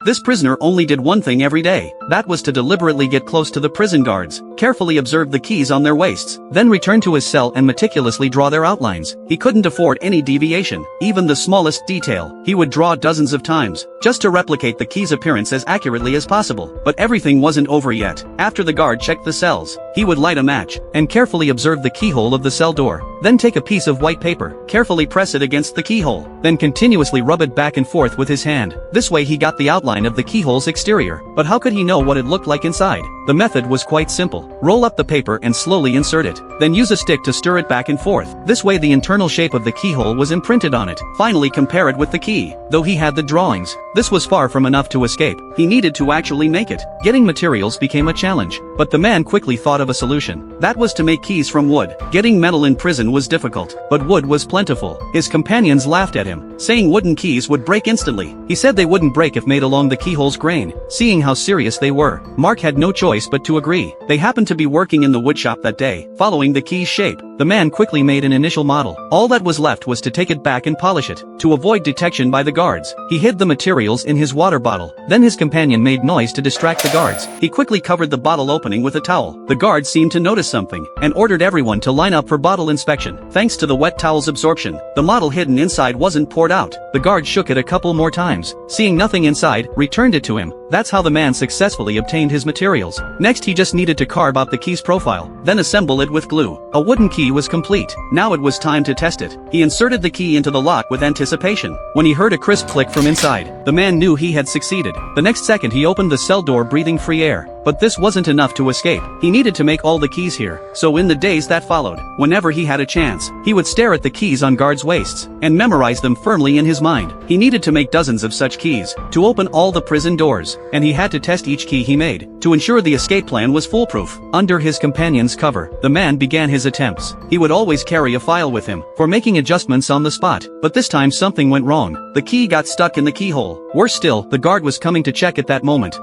This prisoner only did one thing every day, that was to deliberately get close to the prison guards, carefully observe the keys on their waists, then return to his cell and meticulously draw their outlines. He couldn't afford any deviation, even the smallest detail. He would draw dozens of times, just to replicate the key's appearance as accurately as possible. But everything wasn't over yet. After the guard checked the cells, he would light a match, and carefully observe the keyhole of the cell door. Then take a piece of white paper, carefully press it against the keyhole, then continuously rub it back and forth with his hand. This way he got the outline of the keyhole's exterior. But how could he know what it looked like inside? The method was quite simple. Roll up the paper and slowly insert it. Then use a stick to stir it back and forth. This way the internal shape of the keyhole was imprinted on it. Finally compare it with the key. Though he had the drawings, this was far from enough to escape. He needed to actually make it. Getting materials became a challenge. But the man quickly thought of a solution. That was to make keys from wood. Getting metal in prison was difficult, but wood was plentiful. His companions laughed at him, saying wooden keys would break instantly. He said they wouldn't break if made along the keyhole's grain. Seeing how serious they were, Mark had no choice but to agree. They happened to be working in the woodshop that day, following the key's shape. The man quickly made an initial model. All that was left was to take it back and polish it. To avoid detection by the guards, he hid the materials in his water bottle. Then his companion made noise to distract the guards. He quickly covered the bottle opening with a towel. The guards seemed to notice something, and ordered everyone to line up for bottle inspection. Thanks to the wet towel's absorption, the model hidden inside wasn't poured out. The guard shook it a couple more times. Seeing nothing inside, returned it to him. That's how the man successfully obtained his materials. Next he just needed to carve out the key's profile, then assemble it with glue. A wooden key was complete. Now it was time to test it. He inserted the key into the lock with anticipation. When he heard a crisp click from inside, the man knew he had succeeded. The next second he opened the cell door breathing free air. But this wasn't enough to escape. He needed to make all the keys here. So in the days that followed, whenever he had a chance, he would stare at the keys on guards' waists, and memorize them firmly in his mind. He needed to make dozens of such keys, to open all the prison doors, and he had to test each key he made, to ensure the escape plan was foolproof. Under his companion's cover, the man began his attempts. He would always carry a file with him, for making adjustments on the spot. But this time something went wrong. The key got stuck in the keyhole. Worse still, the guard was coming to check at that moment.